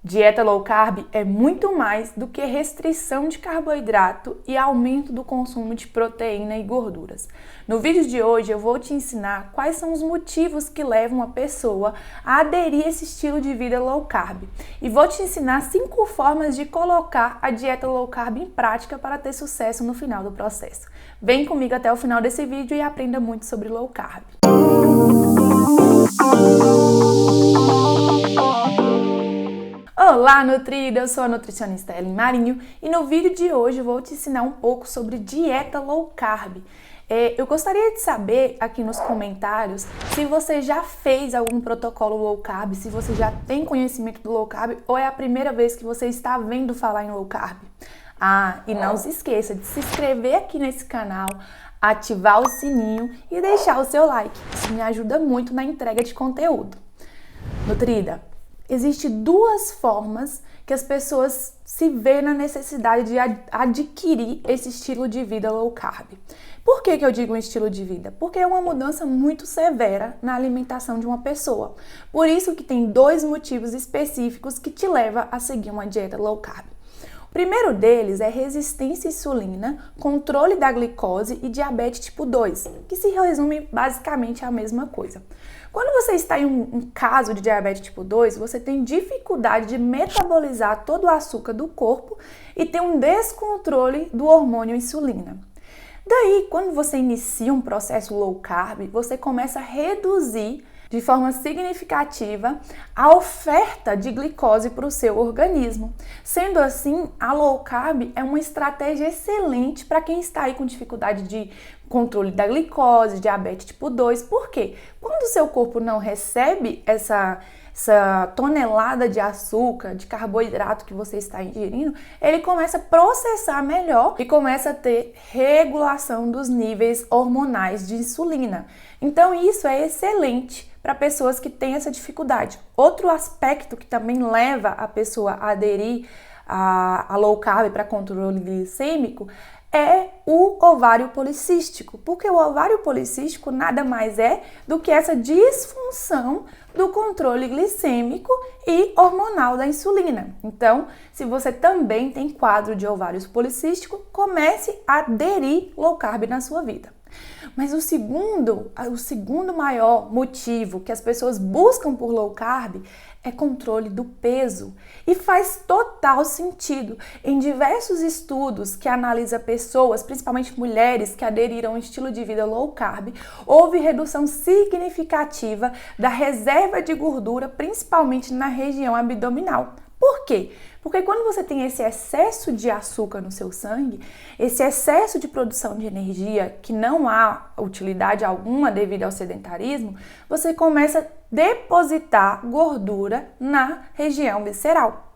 Dieta low carb é muito mais do que restrição de carboidrato e aumento do consumo de proteína e gorduras. No vídeo de hoje eu vou te ensinar quais são os motivos que levam a pessoa a aderir a esse estilo de vida low carb. E vou te ensinar 5 formas de colocar a dieta low carb em prática para ter sucesso no final do processo. Vem comigo até o final desse vídeo e aprenda muito sobre low carb. Olá, nutrida! Eu sou a nutricionista Ellen Marinho e no vídeo de hoje eu vou te ensinar um pouco sobre dieta low carb. Eu gostaria de saber aqui nos comentários se você já fez algum protocolo low carb, se você já tem conhecimento do low carb ou é a primeira vez que você está vendo falar em low carb. E não se esqueça de se inscrever aqui nesse canal, ativar o sininho e deixar o seu like. Isso me ajuda muito na entrega de conteúdo. Nutrida, existem 2 formas que as pessoas se veem na necessidade de adquirir esse estilo de vida low carb. Por que eu digo um estilo de vida? Porque é uma mudança muito severa na alimentação de uma pessoa. Por isso que tem 2 motivos específicos que te levam a seguir uma dieta low carb. O primeiro deles é resistência à insulina, controle da glicose e diabetes tipo 2, que se resume basicamente à mesma coisa. Quando você está em um caso de diabetes tipo 2, você tem dificuldade de metabolizar todo o açúcar do corpo e tem um descontrole do hormônio insulina. Daí, quando você inicia um processo low carb, você começa a reduzir de forma significativa a oferta de glicose para o seu organismo. Sendo assim, a low carb é uma estratégia excelente para quem está aí com dificuldade de controle da glicose, diabetes tipo 2. Por quê? Quando o seu corpo não recebe essa tonelada de açúcar, de carboidrato que você está ingerindo, ele começa a processar melhor e começa a ter regulação dos níveis hormonais de insulina. Então isso é excelente para pessoas que têm essa dificuldade. Outro aspecto que também leva a pessoa a aderir a low carb para controle glicêmico é o ovário policístico, porque o ovário policístico nada mais é do que essa disfunção do controle glicêmico e hormonal da insulina. Então, se você também tem quadro de ovários policístico, comece a aderir low carb na sua vida. Mas o segundo maior motivo que as pessoas buscam por low carb é controle do peso. E faz total sentido. Em diversos estudos que analisam pessoas, principalmente mulheres que aderiram a um estilo de vida low carb, houve redução significativa da reserva de gordura, principalmente na região abdominal. Por quê? Porque quando você tem esse excesso de açúcar no seu sangue, esse excesso de produção de energia, que não há utilidade alguma devido ao sedentarismo, você começa a depositar gordura na região visceral.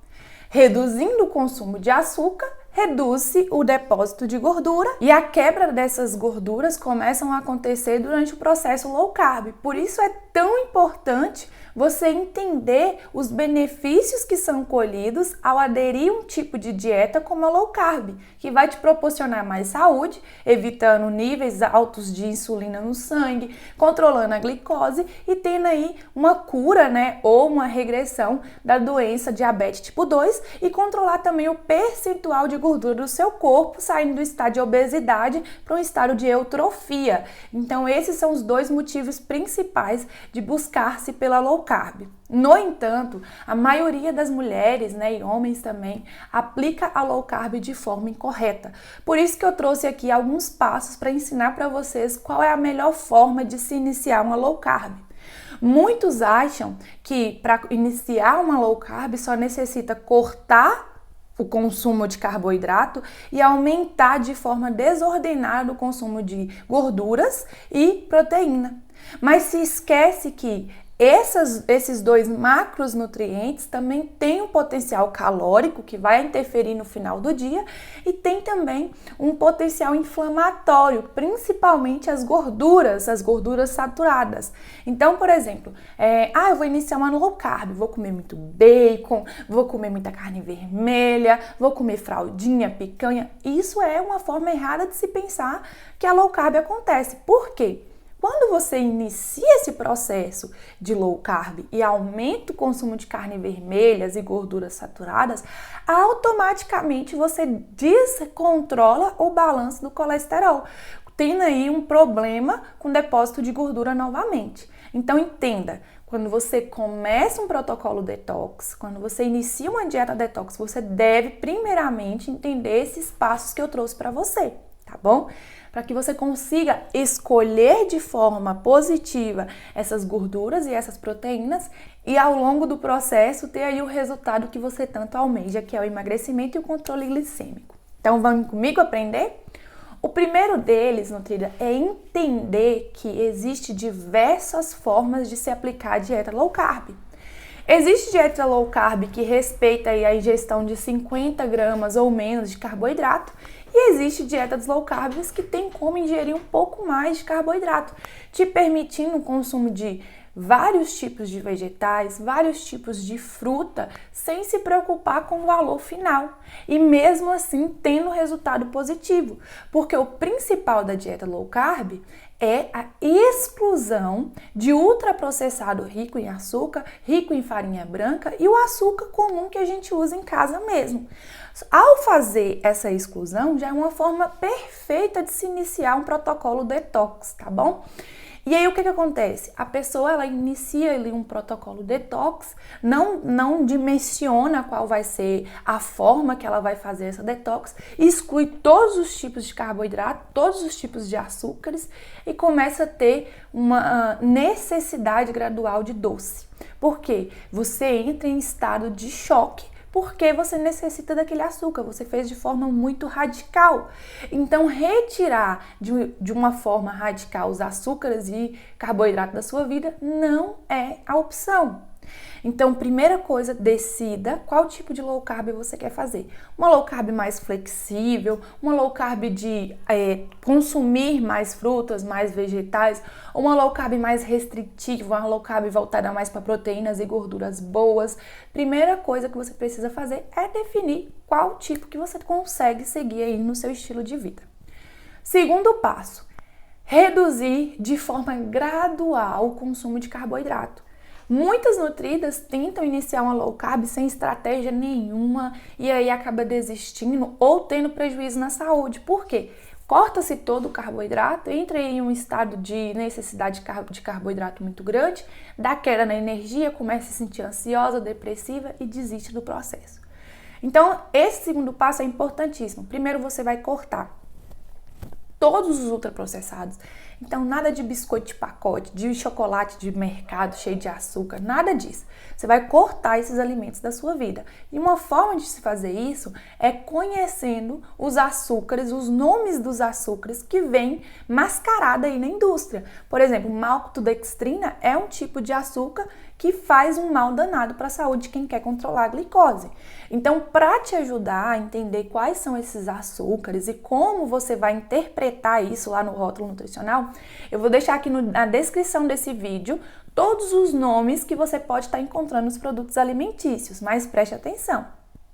Reduzindo o consumo de açúcar, reduz-se o depósito de gordura e a quebra dessas gorduras começam a acontecer durante o processo low carb. Por isso é tão importante você entender os benefícios que são colhidos ao aderir a um tipo de dieta como a low carb, que vai te proporcionar mais saúde, evitando níveis altos de insulina no sangue, controlando a glicose e tendo aí uma cura, ou uma regressão da doença diabetes tipo 2 e controlar também o percentual de gordura do seu corpo, saindo do estado de obesidade para um estado de eutrofia. Então, esses são os 2 motivos principais de buscar-se pela low carb. No entanto, a maioria das mulheres, e homens também, aplica a low carb de forma incorreta. Por isso que eu trouxe aqui alguns passos para ensinar para vocês qual é a melhor forma de se iniciar uma low carb. Muitos acham que para iniciar uma low carb só necessita cortar o consumo de carboidrato e aumentar de forma desordenada o consumo de gorduras e proteína. Mas se esquece que esses 2 macronutrientes também têm um potencial calórico que vai interferir no final do dia e tem também um potencial inflamatório, principalmente as gorduras saturadas. Então, por exemplo, eu vou iniciar uma low carb, vou comer muito bacon, vou comer muita carne vermelha, vou comer fraldinha, picanha. Isso é uma forma errada de se pensar que a low carb acontece. Por quê? Quando você inicia esse processo de low carb e aumenta o consumo de carne vermelhas e gorduras saturadas, automaticamente você descontrola o balanço do colesterol, tendo aí um problema com depósito de gordura novamente. Então entenda, quando você começa um protocolo detox, quando você inicia uma dieta detox, você deve primeiramente entender esses passos que eu trouxe para você, tá bom? Para que você consiga escolher de forma positiva essas gorduras e essas proteínas e ao longo do processo ter aí o resultado que você tanto almeja, que é o emagrecimento e o controle glicêmico. Então vamos comigo aprender? O primeiro deles, nutrida, é entender que existe diversas formas de se aplicar a dieta low carb. Existe dieta low carb que respeita aí a ingestão de 50 gramas ou menos de carboidrato e existe dietas low carb que tem como ingerir um pouco mais de carboidrato, te permitindo o consumo de vários tipos de vegetais, vários tipos de fruta, sem se preocupar com o valor final e mesmo assim tendo resultado positivo, porque o principal da dieta low carb é a exclusão de ultraprocessado rico em açúcar, rico em farinha branca e o açúcar comum que a gente usa em casa mesmo. Ao fazer essa exclusão, já é uma forma perfeita de se iniciar um protocolo detox, tá bom? E aí o que acontece? A pessoa ela inicia ali um protocolo detox, não dimensiona qual vai ser a forma que ela vai fazer essa detox, exclui todos os tipos de carboidrato, todos os tipos de açúcares e começa a ter uma necessidade gradual de doce. Por quê? Você entra em estado de choque porque você necessita daquele açúcar, você fez de forma muito radical. Então, retirar de uma forma radical os açúcares e carboidrato da sua vida não é a opção. Então, primeira coisa, decida qual tipo de low carb você quer fazer. Uma low carb mais flexível, uma low carb de consumir mais frutas, mais vegetais, uma low carb mais restritiva, uma low carb voltada mais para proteínas e gorduras boas. Primeira coisa que você precisa fazer é definir qual tipo que você consegue seguir aí no seu estilo de vida. Segundo passo, reduzir de forma gradual o consumo de carboidrato. Muitas nutridas tentam iniciar uma low carb sem estratégia nenhuma e aí acaba desistindo ou tendo prejuízo na saúde. Por quê? Corta-se todo o carboidrato, entra em um estado de necessidade de carboidrato muito grande, dá queda na energia, começa a se sentir ansiosa, depressiva e desiste do processo. Então, esse segundo passo é importantíssimo. Primeiro você vai cortar todos os ultraprocessados. Então, nada de biscoito de pacote, de chocolate de mercado cheio de açúcar, nada disso. Você vai cortar esses alimentos da sua vida. E uma forma de se fazer isso é conhecendo os açúcares, os nomes dos açúcares que vêm mascarada aí na indústria. Por exemplo, maltodextrina é um tipo de açúcar que faz um mal danado para a saúde de quem quer controlar a glicose. Então, para te ajudar a entender quais são esses açúcares e como você vai interpretar isso lá no rótulo nutricional, eu vou deixar aqui na descrição desse vídeo todos os nomes que você pode estar encontrando nos produtos alimentícios, mas preste atenção.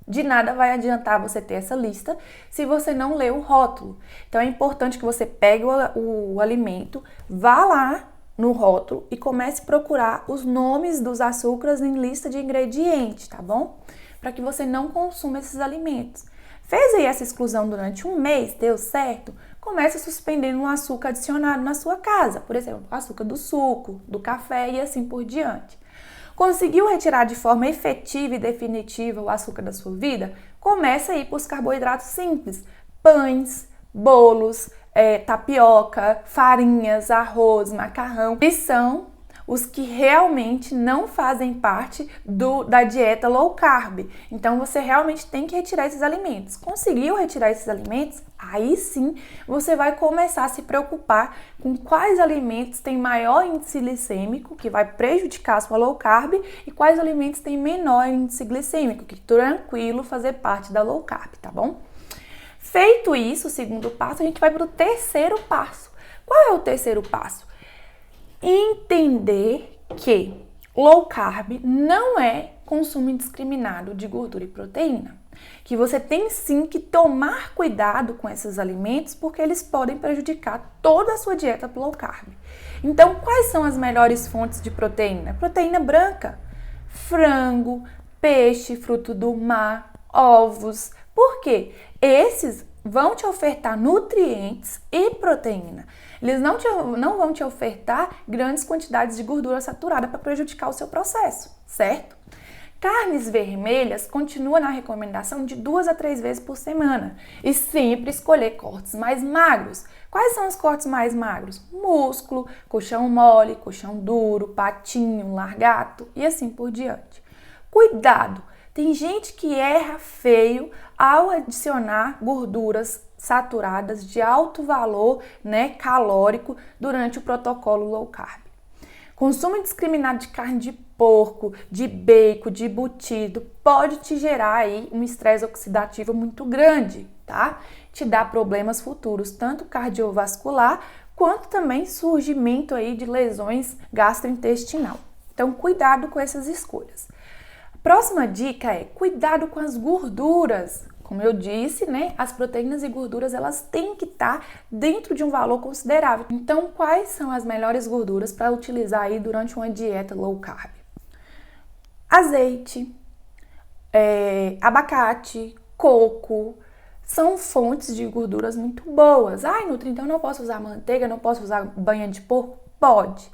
De nada vai adiantar você ter essa lista se você não ler o rótulo. Então é importante que você pegue o alimento, vá lá no rótulo e comece a procurar os nomes dos açúcares em lista de ingredientes, tá bom? Para que você não consuma esses alimentos. Fez aí essa exclusão durante um mês, deu certo? Comece suspendendo um açúcar adicionado na sua casa, por exemplo, o açúcar do suco, do café e assim por diante. Conseguiu retirar de forma efetiva e definitiva o açúcar da sua vida? Comece aí por os carboidratos simples, pães, bolos, tapioca, farinhas, arroz, macarrão, que são os que realmente não fazem parte da dieta low carb. Então você realmente tem que retirar esses alimentos. Conseguiu retirar esses alimentos? Aí sim você vai começar a se preocupar com quais alimentos têm maior índice glicêmico, que vai prejudicar a sua low carb, e quais alimentos têm menor índice glicêmico, que tranquilo fazer parte da low carb, tá bom? Feito isso, o segundo passo, a gente vai para o terceiro passo. Qual é o terceiro passo? Entender que low carb não é consumo indiscriminado de gordura e proteína. Que você tem sim que tomar cuidado com esses alimentos porque eles podem prejudicar toda a sua dieta low carb. Então, quais são as melhores fontes de proteína? Proteína branca, frango, peixe, fruto do mar, ovos. Por quê? Esses vão te ofertar nutrientes e proteína. Eles não vão te ofertar grandes quantidades de gordura saturada para prejudicar o seu processo, certo? Carnes vermelhas continua na recomendação de 2 a 3 vezes por semana e sempre escolher cortes mais magros. Quais são os cortes mais magros? Músculo, coxão mole, coxão duro, patinho, largato e assim por diante. Cuidado! Tem gente que erra feio ao adicionar gorduras saturadas de alto valor, calórico durante o protocolo low carb. Consumo indiscriminado de carne de porco, de bacon, de embutido pode te gerar aí um estresse oxidativo muito grande, tá? Te dá problemas futuros, tanto cardiovascular quanto também surgimento aí de lesões gastrointestinal. Então, cuidado com essas escolhas. A próxima dica é cuidado com as gorduras. Como eu disse, as proteínas e gorduras elas têm que estar dentro de um valor considerável. Então, quais são as melhores gorduras para utilizar aí durante uma dieta low carb? Azeite, abacate, coco, são fontes de gorduras muito boas. Ai, Nutri, então eu não posso usar manteiga, não posso usar banha de porco? Pode,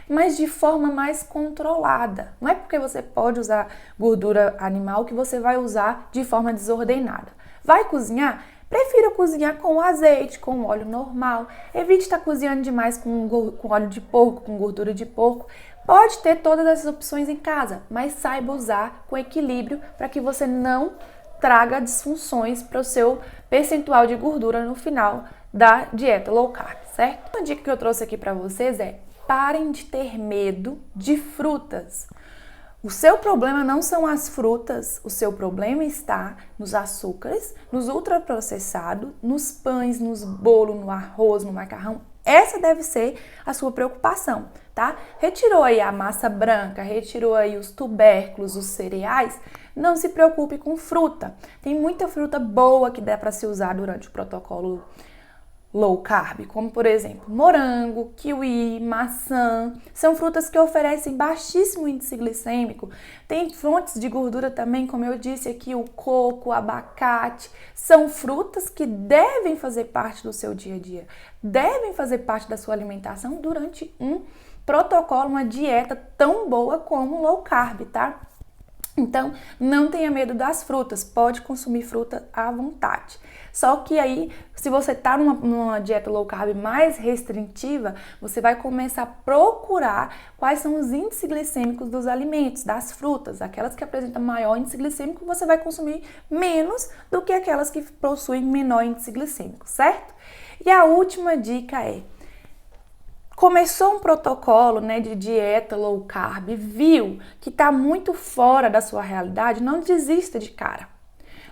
mas de forma mais controlada. Não é porque você pode usar gordura animal que você vai usar de forma desordenada. Vai cozinhar? Prefira cozinhar com azeite, com óleo normal. Evite estar cozinhando demais com óleo de porco, com gordura de porco. Pode ter todas essas opções em casa, mas saiba usar com equilíbrio para que você não traga disfunções para o seu percentual de gordura no final da dieta low carb, certo? Uma dica que eu trouxe aqui para vocês é: parem de ter medo de frutas. O seu problema não são as frutas, o seu problema está nos açúcares, nos ultraprocessados, nos pães, nos bolos, no arroz, no macarrão. Essa deve ser a sua preocupação, tá? Retirou aí a massa branca, retirou aí os tubérculos, os cereais, não se preocupe com fruta. Tem muita fruta boa que dá para se usar durante o protocolo low carb, como por exemplo morango, kiwi, maçã, são frutas que oferecem baixíssimo índice glicêmico. Tem fontes de gordura também, como eu disse aqui, o coco, o abacate, são frutas que devem fazer parte do seu dia a dia, devem fazer parte da sua alimentação durante um protocolo, uma dieta tão boa como low carb, tá? Então, não tenha medo das frutas, pode consumir fruta à vontade. Só que aí, se você está numa dieta low carb mais restritiva, você vai começar a procurar quais são os índices glicêmicos dos alimentos, das frutas. Aquelas que apresentam maior índice glicêmico, você vai consumir menos do que aquelas que possuem menor índice glicêmico, certo? E a última dica é: começou um protocolo de dieta low carb, viu que está muito fora da sua realidade, não desista de cara.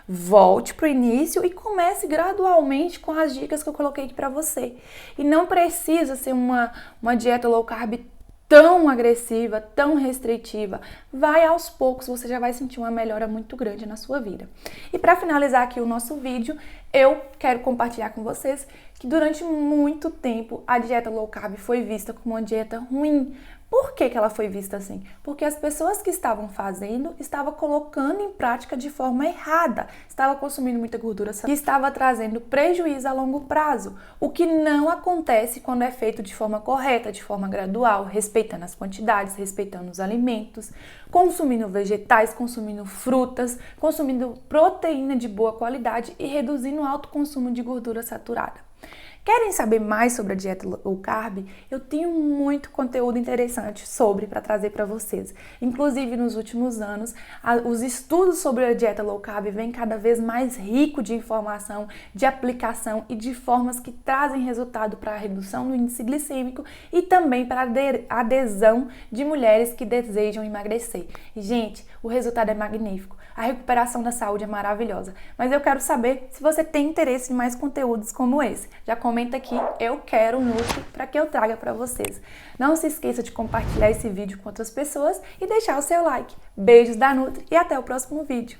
Volte para o início e comece gradualmente com as dicas que eu coloquei aqui para você. E não precisa ser uma dieta low carb tão agressiva, tão restritiva. Vai aos poucos, você já vai sentir uma melhora muito grande na sua vida. E para finalizar aqui o nosso vídeo, eu quero compartilhar com vocês que durante muito tempo a dieta low carb foi vista como uma dieta ruim. Por que ela foi vista assim? Porque as pessoas que estavam fazendo estavam colocando em prática de forma errada, estavam consumindo muita gordura que estava trazendo prejuízo a longo prazo, o que não acontece quando é feito de forma correta, de forma gradual, respeitando as quantidades, respeitando os alimentos, consumindo vegetais, consumindo frutas, consumindo proteína de boa qualidade e reduzindo o alto consumo de gordura saturada. Querem saber mais sobre a dieta low carb? Eu tenho muito conteúdo interessante para trazer para vocês. Inclusive, nos últimos anos, os estudos sobre a dieta low carb vêm cada vez mais ricos de informação, de aplicação e de formas que trazem resultado para a redução do índice glicêmico e também para a adesão de mulheres que desejam emagrecer. E, gente, o resultado é magnífico. A recuperação da saúde é maravilhosa. Mas eu quero saber se você tem interesse em mais conteúdos como esse. Já comenta aqui, eu quero Nutri, para que eu traga para vocês. Não se esqueça de compartilhar esse vídeo com outras pessoas e deixar o seu like. Beijos da Nutri e até o próximo vídeo.